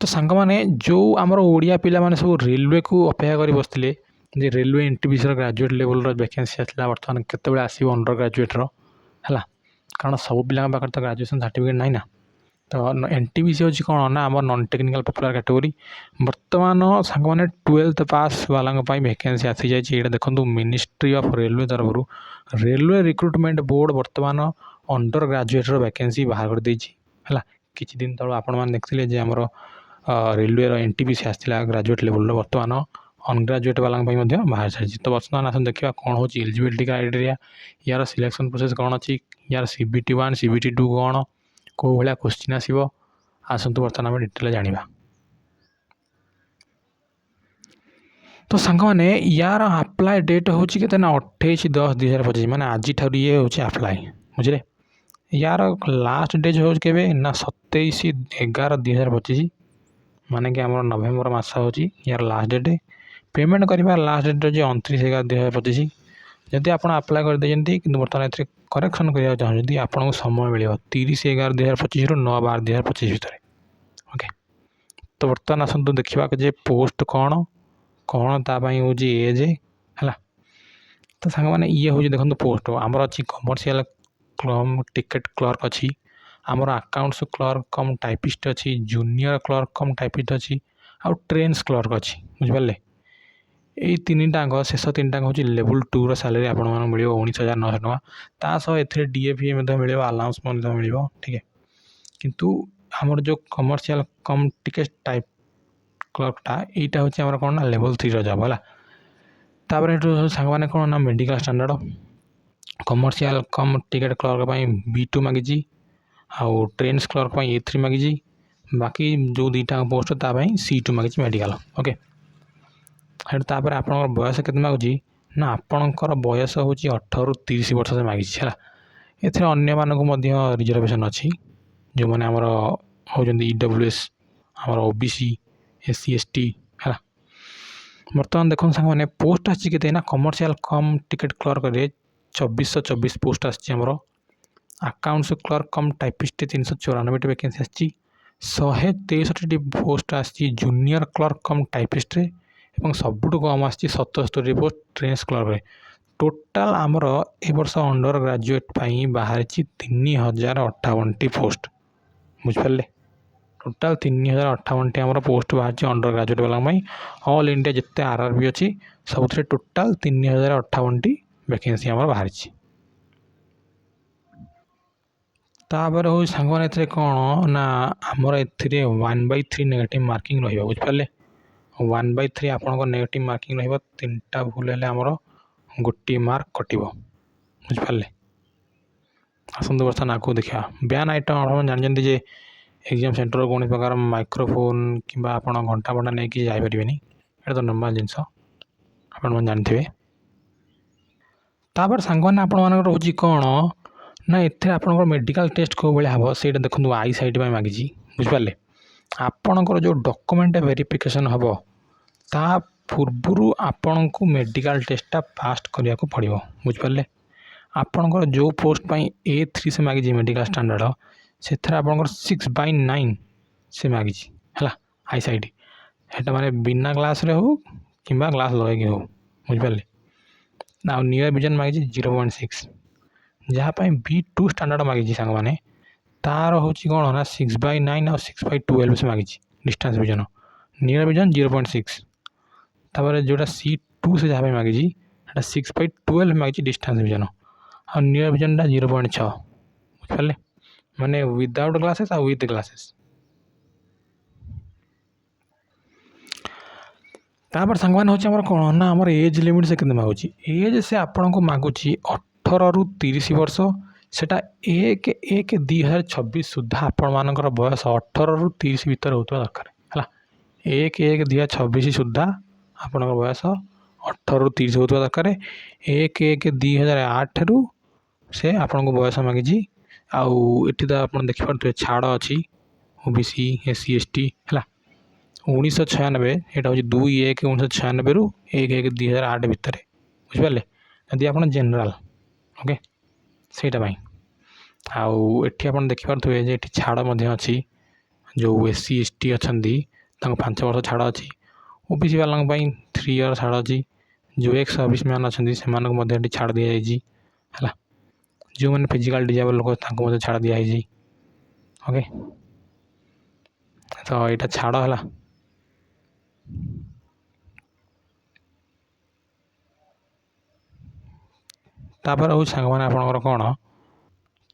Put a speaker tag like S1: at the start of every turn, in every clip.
S1: तो सांग मैंने जो आमर ओडिया पिला माने सब रेलवे को अपेक्षा कर बसते जे railway NTPC graduate level vacancy आसला बर्तमान केत आसो अंडर ग्राजुएट है कारण सब पिला पाखे तो ग्राजुएसन सर्टिफिकेट ना ना तो एनटीपीसी हूँ कौन ना आम नॉन टेक्निकल पॉपुलर कैटेगरी बर्तमान सांग मैंने 12th पास वाला वैकेंसी आसी जाइए देखो मिनिस्ट्री ऑफ रेलवे तरफ रेलवे रिक्रुटमेंट बोर्ड बर्तमान अंडर ग्राजुएट वैकेंसी बाहर कर देछि है किछि दिन तळ आपण मान देखथिले जे हमर रेलवे एनटीपीसी आसला ग्राजुएट लेवल बर्तमान अनग्राजुएट वाला बाहर सारी तो बर्तमान आस देखा कौन हो एलिजिबिलिटी क्राइटेरिया यार सिलेक्शन प्रोसेस कौन अच्छी यार CBT 1 CBT 2 कौन कौ भाया क्वेश्चन आसो आसतु बर्तमान आम डिटेल जाना तो सांग मैंने यार अप्लाई डेट हूँ के 28/10/2025 माने आज ठार ये हूँ अप्लाई बुझे यार लास्ट डेट हूँ के ना 27/11/2025 माने कि आम नवेम्बर मस हो यार लास्ट डेट पेमेंट कर लास्ट डेट हूँ 29/11/2025 जदि आप अप्लाई करदे कि बर्तमान ए करेक्शन करने चाहते आपको समय मिले 30/11/2025 रु 9/12/2025 भितर ओके। तो बर्तमान आसतु देखा जे पोस्ट कौन कौन तापाई हूँ एज है तो सांग मैंने ये हूँ देखो पोस्ट आमर अच्छी कमर्शियल टिकेट क्लर्क अच्छी आमर अकाउंट्स क्लर्क कम टाइपिस्ट अच्छी जूनियर क्लर्क कम टाइपिस्ट अच्छी आउ ट्रेन्स क्लर्क अच्छी बुझिपारे यही तीन टाँग शेष तीन टाँग हूँ लेवल 2 सैलरी आप मिले 19,900 टका तासह ए DFE मिले अलाउंस मिले ठीक है किंतु आमर जो कमर्शियल कम टिकेट टाइप क्लर्कटा यहाँ हूँ आम कौन ना लेवल 3 जब है तापर सांग मैंने कौन ना medical standard commercial cum ticket clerk B2 मागिजी आउ ट्रेन्स क्लर्क A3 मागिजी बाकी जो दुईटा पोस्ट C2 मागिजी मेडिकल ओके। तापर आप बयस के मागुची ना आपणकर बयस हूँ 18 ରୁ 30 वर्ष से मागिଛି है एथिरे अन्य मानक रिजर्वेशन अच्छी जो मैंने आमर हूँ EWS आमर OBC SC ST है बर्तमान देखो सांग मैंने पोस्ट आसी ना commercial cum ticket clerk 2424 post आमर accounts clerk cum typist 394 vacancy आसी 163 पोस्ट आसी जूनियर क्लर्क कम टाइपिस्ट सबुठ कम आसी 77 पोस्ट ट्रेन्स क्लर्क टोटाल आमर ए वर्ष अंडर ग्राजुएट बाहर 3058 पोस्ट बुझिपारे टोटाल 3058 आमर पोस्ट बाहर अंडर ग्राजुएट वाला ऑल इंडिया जिते RRB अच्छी सब टोटाल 3058 वैकेंसी आमर बाहर तापर हूँ सांग मैंने कौन ना आमर ए 1/3 नेगेटिव मार्किंग रहा बुझिपारे 1/3 आपंकर नेगेटिव मार्किंग रहा 3टा भूल है आमर गोटे मार्क कट बुझिपारे आसतु बर्तमान आगे देखा बैन आइटम आप जानते जे एग्जाम सेंटर कौन प्रकार माइक्रोफोन कि घंटा फंटा नहीं कि जापरें ये तो नॉर्मल जिनस आप जानते तापर सांग मैंने आप रोचे कौन ना एथे आपंकर मेडिकल टेस्ट कौ भाया हम से देखो आई साइट मागिजी बुझिपारे आपणकर जो डॉक्यूमेंट वेरिफिकेशन हम ता पूर्व आपण को मेडिकल टेस्टा पास करने को पड़ो बुझिपारे आपणकर जो पोस्ट A3 से मागिजी मेडिकल स्टैंडर्ड से आपंकर 6/9 से मागिजी है आई साइट है माने बिना ग्लास रे हो कि ग्लास लगे हो बुझिपारे ना नियर विजन मागिजी 0.6 जहाँपाई B2 स्टैंडर्ड मागिजी सांग मैंने तार हूँ कौन ना 6/9 और 6/12 से मागिजी डिस्टेंस विजन नियर विजन 0.6 तापर जोटा C2 से जहाँ मागिजी 6/12 मागिजी डिस्टेंस विजन और नियर विजन 0.6 बुझिपारे माने विदाउट ग्लासेस और विथ ग्लासेस तापर सांग मैंने हूँ कौन ना आम एज लिमिट से केते मागुची एज से आपण को मागुची 18 ରୁ 30 वर्ष सेटा 1/1/2026 सुधा आपण मानकर बयस 18 ରୁ 30 भितर होता दरकार है 1/1/2026 सुधा आपण बयस 18 ରୁ 30 होता दरकार 1/1/2008 रु से आपण को बयस मागिजी आउ एठी तो आप देखिपे छाड़ अच्छी OBC SC ST है 1996 यहाँ हूँ 2/1/1996 रु 1/1/2008 भितर बुझिपारे यदि आप जेनराल ओके सेटा आउ एठी आप देखिपे छाड़ अच्छी जो एससी एसटी अच्छा 5 वर्ष छाड़ अच्छी ओबीसी वालों 3 इयर छाड़ अच्छी जो एक्स सर्विस मैन अच्छा से छाड़ दि जाए जो मैंने फिजिकल डिजेबल लोक छाड़ दि जाए ओके तो यहाँ छाड़ है तापर हूँ सांग मैंने आपणकर कौन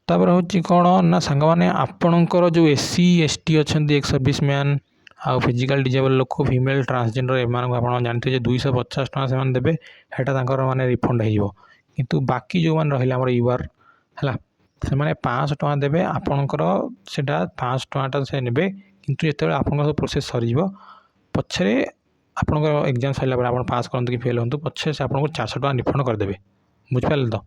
S1: तापर हूँ कौन ना सांग मैंने आपणकर जो एससी एसटी अच्छा एक्स सर्विस मैन आ फिजिकल डिजेबल लोक फीमेल ट्रांसजेंडर एम आप जानते हैं 250 टका से देवे हेटा माने रिफंड हो किंतु बाकी जो मैंने रहा आम यूआर है से 500 टका देवे आपणकर से 500 टकाटा से ने किंतु जो आप प्रोसेस सर पछरे आपंकर एग्जाम सरला आप पास करते कि फेल हूँ पछे से आपको 400 टका रिफंड करदे बुझिपारे तो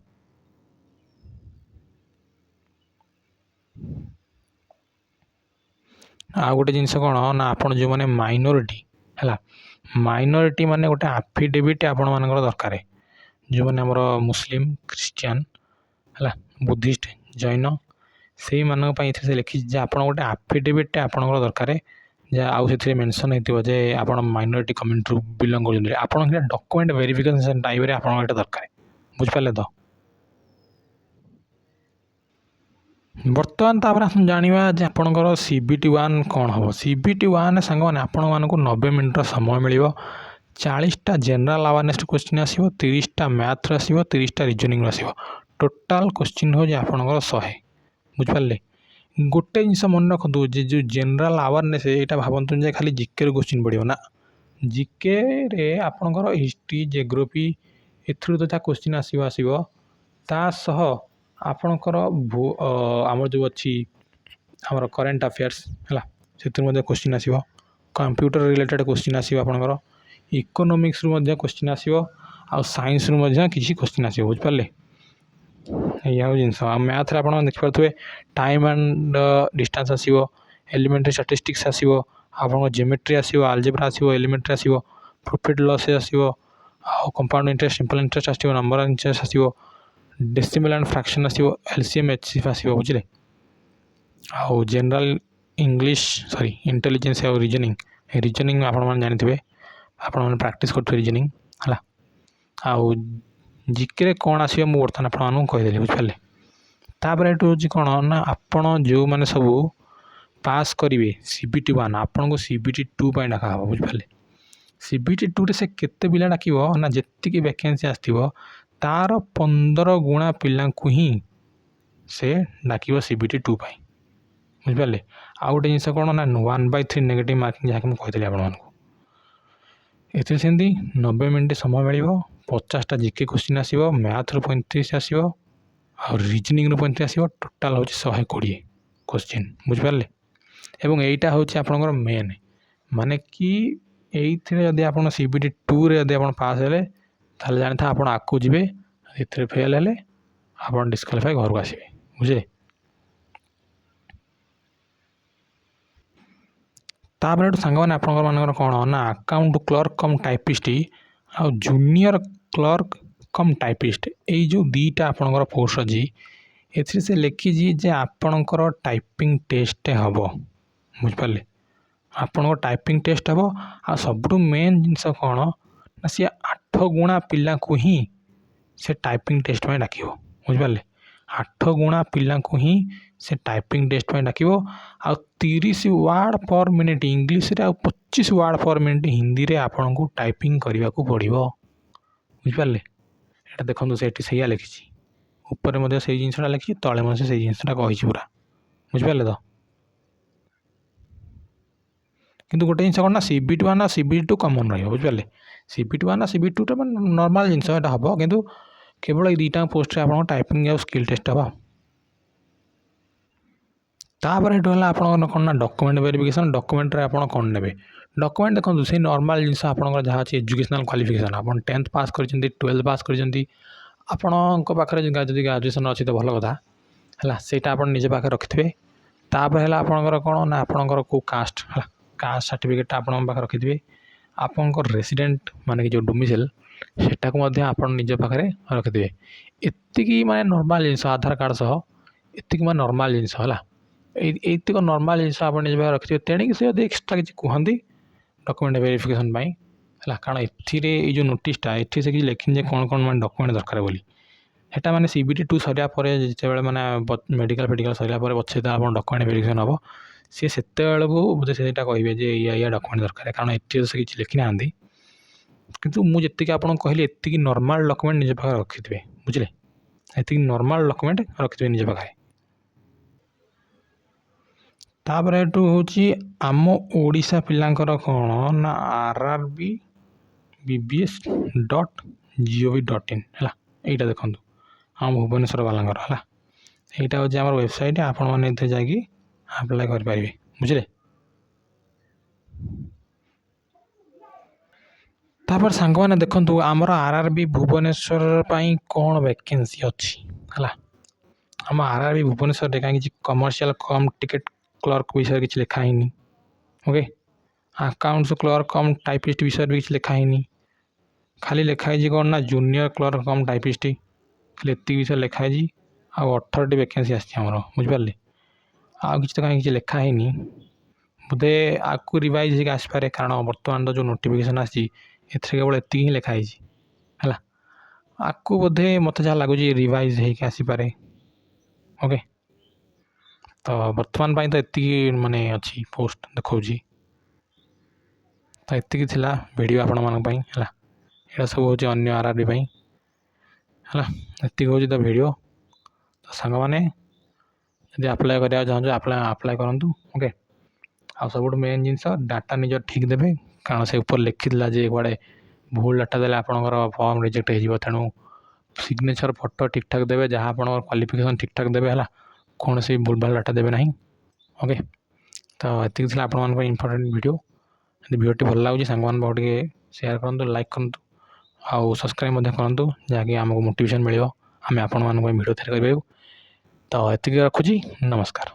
S1: आ गोटे जिनस कौन ना आप जो मैंने माइनोरिटी है माइनोरिटी माने गोटे आफिडेविट आपण मान दरकार जो मैंने आमर मुस्लिम क्रिश्चियन है बुद्धिस्ट जैन से मानी से लिखी आप गोटे आफिडेविट आपंकर दरकार आउ से मेंशन होते आप माइनोरिटी कम्युनिटी बिलंग कर आप डॉक्यूमेंट वेरिफिकेशन टाइम आप दरकार बुझिपारे तो बर्तमान तापर हम जानिबा जे आपणकर सीबीटी 1 कौन हम सीबीटी 1 सांग मैंने आपण मानक 90 मिनट समय मिल 40टा जनरल अवेयरनेस क्वेश्चन आसो 30टा मैथ आसो 30टा रिजनिंग आसो टोटाल क्वेश्चन हो आपणकर 100 बुझिपारे गोटे जिनस मन रखु जो जनरल अवेयरनेस यहाँ भावतु जे खाली जिके क्वेश्चन पड़ो ना जिके रे आपणकर हिस्ट्री जियोग्राफी एथुरु तो क्वेश्चन आसो तासह आपणकर आम जो अच्छी आमर करेन्ट अफेयर्स है से क्वेश्चन आसो कंप्यूटर रिलेटेड क्वेश्चन आसो आपणकर इकोनॉमिक्स क्वेश्चन आसो आ साइंस किसी क्वेश्चन आसो बुझिपारे या जिनस मैथ आप देखिपे टाइम एंड डिस्टेंस आसो एलिमेंटरी स्टैटिस्टिक्स आसो आप ज्योमेट्री आसो अलजेब्रा आसो एलिमेंटरी आसो प्रॉफिट लॉस आसो कंपाउंड इंटरेस्ट सिंपल इंटरेस्ट आसो नंबर ऑफ इंटरेस्ट आसो डेसिमल एंड फ्रैक्शन आसो एलसीएम एचसीएफ आसो बुझे आउ जनरल इंग्लिश सॉरी इंटेलिजेंस और रीजनिंग आप जानते आप प्रैक्टिस करते रीजनिंग है आउ जिके कौन आसो मुझे बर्तमान आपको कहीदेली बुझिपारे तापर ये हूँ कौन ना आपण जो मैंने सब पास करेंगे सीबीटी 1 आपन को सीबीटी 2 डाका हम बुझिपारे सीबीटी 2 से केते पिला डाक ना जी वैकेंसी आसो तार 15 गुणा पिला ही से डाक सीबीटी 2 बुझिपारे आउ गोटे जिनस कौन ना 1/3 नेगेटिव मार्किंग जहाँ मुझे कहीदेली आपको से 90 मिनट समय मिल 50टा जिके क्वेश्चन आसो मैथ 35 आसो और रीजनिंग 35 आसो टोटाल हूँ 120 क्वेश्चन बुझिपारे एवं यहीटा हूँ आपंकर मेन माने कि ये आप सीबीटी 2 रे यदि आप पास हेले ताले जानी था आप आगू जी ये फेल हेले आप डिस्क्वालीफाई घर को आसवे बुझे तापर सांग मैंने आप कौन ना अकाउंट क्लर्क कम टाइपिस्ट आ जूनियर क्लर्क कम टाइपिस्ट यही जो दीटा आपंकर पोस्ट अच्छी से लिखी जे आपणकर टाइपिंग टेस्ट हम बुझिपारे आपंकर टाइपिंग टेस्ट हम आ सबुठ मेन जिनस कौन ना सी 8 गुणा पिला ही से टाइपिंग टेस्ट में डाक बुझिपारे 8 गुणा पिला ही से टाइपिंग टेस्ट में डाक आ 30 वार्ड पर मिनिट इंग्लीश रे 25 वार्ड पर मिनिट हिंदी रे आपन को टाइपिंग करने को पड़ो बुझिपारे यहाँ देखो से लिखी ऊपर से जिनसा लिखी तले से जिनसा कही पूरा बुझिपारे तो किंतु गोटे जिनस कौन ना सीबीटी 1 सीबीटी 2 कमन रही बुझिपारे सीबीटी 1 सीबीटी 2 नॉर्मल जिनस हम किंतु केवल ये दुईटा पोस्ट आप टाइपिंग और स्किल टेस्ट हम तापर ये आप कौन ना डॉक्यूमेंट वेरिफिकेशन डॉक्यूमेंट आप कौन ने डॉक्यूमेंट देखो से नॉर्मल जिनस आप जहाँ अच्छी एजुकेशनल क्वालिफिकेशन आप 10th पास कर 12th पास कर पाखे जब ग्रेजुएशन अच्छी तो भल कथा है सहीटा आप निजे पाखे रखिथे तापर है आपंकर कौन ना आपंकर को कास्ट है कास्ट सर्टिफिकेट आप रखिथे आपंकर रेसिडेंट माने जो डोमिसाइल सेटा को आप निज पाखे रखिथे एतिकी माने नॉर्मल जिनस आधार कार्ड सह एतिकी माने नॉर्मल जिनस है ଏଇତିକ ନର୍ମାଲ ଜିନିଷ ଆପଣ ନିଜ ପାଖରେ ରଖିଥିବେ। ତେଣିକି ସେ ଯଦି ଏକ୍ସଟ୍ରା କିଛି କୁହନ୍ତି ଡକ୍ୟୁମେଣ୍ଟ ଭେରିଫିକେସନ୍ ପାଇଁ ହେଲା, କାରଣ ଏଥିରେ ଏଇ ଯେଉଁ ନୋଟିସ୍ଟା ଏଠି ସେ କିଛି ଲେଖିନି ଯେ କ'ଣ କ'ଣ ମାନେ ଡକ୍ୟୁମେଣ୍ଟ ଦରକାର ବୋଲି। ସେଟା ମାନେ CBT2 ସରିଲା ପରେ ଯେତେବେଳେ ମାନେ ମେଡ଼ିକାଲ ସରିଲା ପରେ ପଛେ ତ ଆପଣ ଡକ୍ୟୁମେଣ୍ଟ ଭେରିଫିକେସନ୍ ହେବ, ସିଏ ସେତେବେଳକୁ ବୋଧେ ସେଇଟା କହିବେ ଯେ ଏଇଆ ଡକ୍ୟୁମେଣ୍ଟ ଦରକାର, କାରଣ ଏଠି ସେ କିଛି ଲେଖିନାହାନ୍ତି। କିନ୍ତୁ ମୁଁ ଯେତିକି ଆପଣଙ୍କୁ କହିଲି ଏତିକି ନର୍ମାଲ ଡକ୍ୟୁମେଣ୍ଟ ନିଜ ପାଖରେ ରଖିଥିବେ, ବୁଝିଲେ। ଏତିକି ନର୍ମାଲ ଡକ୍ୟୁମେଣ୍ଟ ରଖିଥିବେ ନିଜ ପାଖରେ। ତାପରେ ଏଠୁ ହେଉଛି ଆମ ଓଡ଼ିଶା ପିଲାଙ୍କର କ'ଣ ନା rrbbs.gov.in ହେଲା, ଏଇଟା ଦେଖନ୍ତୁ ଆମ ଭୁବନେଶ୍ୱର ବାଲାଙ୍କର ହେଲା। ଏଇଟା ହେଉଛି ଆମର ୱେବସାଇଟ୍, ଆପଣମାନେ ଏଥିରେ ଯାଇକି ଆପ୍ଲାଏ କରିପାରିବେ, ବୁଝିଲେ। ତାପରେ ସାଙ୍ଗମାନେ ଦେଖନ୍ତୁ ଆମର RRB ଭୁବନେଶ୍ୱର ପାଇଁ କ'ଣ ଭ୍ୟାକେନ୍ସି ଅଛି ହେଲା। ଆମ RRB ଭୁବନେଶ୍ୱରରେ କାହିଁ କିଛି କମର୍ସିଆଲ କମ୍ ଟିକେଟ୍ କ୍ଲର୍କ ବିଷୟରେ କିଛି ଲେଖା ହେଇନି। ଓକେ, ଆକାଉଣ୍ଟସ୍ କ୍ଲର୍କ କମ୍ ଟାଇପିଷ୍ଟ ବିଷୟରେ ବି କିଛି ଲେଖା ହେଇନି। ଖାଲି ଲେଖା ହେଇଛି କ'ଣ ନା ଜୁନିୟର କ୍ଲର୍କ କମ୍ ଟାଇପିଷ୍ଟ, ଖାଲି ଏତିକି ବିଷୟରେ ଲେଖା ହେଇଛି। ଆଉ 18ଟି ଭ୍ୟାକେନ୍ସି ଆସିଛି ଆମର, ବୁଝିପାରିଲେ। ଆଉ କିଛି ତ କାହିଁ କିଛି ଲେଖା ହେଇନି, ବୋଧେ ଆଗକୁ ରିଭାଇଜ୍ ହେଇକି ଆସିପାରେ, କାରଣ ବର୍ତ୍ତମାନ ତ ଯେଉଁ ନୋଟିଫିକେସନ୍ ଆସିଛି ଏଥିରେ କେବଳ ଏତିକି ହିଁ ଲେଖା ହେଇଛି ହେଲା। ଆଗକୁ ବୋଧେ ମୋତେ ଯାହା ଲାଗୁଛି ରିଭାଇଜ୍ ହେଇକି ଆସିପାରେ। ଓକେ, ତ ବର୍ତ୍ତମାନ ପାଇଁ ତ ଏତିକି ମାନେ ଅଛି ପୋଷ୍ଟ ଦେଖାଉଛି। ତ ଏତିକି ଥିଲା ଭିଡ଼ିଓ ଆପଣମାନଙ୍କ ପାଇଁ ହେଲା। ଏଇଟା ସବୁ ହେଉଛି ଅନ୍ୟ RRB ପାଇଁ ହେଲା। ଏତିକି ହେଉଛି ତ ଭିଡ଼ିଓ। ତ ସାଙ୍ଗମାନେ ଯଦି ଆପ୍ଲାଏ କରିବାକୁ ଚାହୁଁଛ ଆପ୍ଲାଏ କରନ୍ତୁ। ଓକେ, ଆଉ ସବୁଠୁ ମେନ୍ ଜିନିଷ ଡାଟା ନିଜର ଠିକ୍ ଦେବେ, କାରଣ ସେ ଉପରେ ଲେଖିଥିଲା ଯେ କୁଆଡ଼େ ଭୁଲ ଡାଟା ଦେଲେ ଆପଣଙ୍କର ଫର୍ମ ରିଜେକ୍ଟ ହେଇଯିବ। ତେଣୁ ସିଗ୍ନେଚର୍ ଫଟୋ ଠିକ୍ଠାକ୍ ଦେବେ, ଯାହା ଆପଣଙ୍କର କ୍ୱାଲିଫିକେସନ୍ ଠିକ୍ଠାକ୍ ଦେବେ ହେଲା, କୌଣସି ଭୁଲଭାଲ ଡାଟା ଦେବେ ନାହିଁ। ଓକେ, ତ ଏତିକି ଥିଲା ଆପଣମାନଙ୍କ ପାଇଁ ଇମ୍ପୋର୍ଟାଣ୍ଟ ଭିଡ଼ିଓ। ଯଦି ଭିଡ଼ିଓଟି ଭଲ ଲାଗୁଛି ସାଙ୍ଗମାନଙ୍କ ପାଖକୁ ଟିକେ ସେୟାର କରନ୍ତୁ, ଲାଇକ୍ କରନ୍ତୁ, ଆଉ ସବସ୍କ୍ରାଇବ୍ ମଧ୍ୟ କରନ୍ତୁ, ଯାହାକି ଆମକୁ ମୋଟିଭେସନ୍ ମିଳିବ ଆମେ ଆପଣମାନଙ୍କ ପାଇଁ ଭିଡ଼ିଓ ତିଆରି କରିପାରିବୁ। ତ ଏତିକି ରଖୁଛି, ନମସ୍କାର।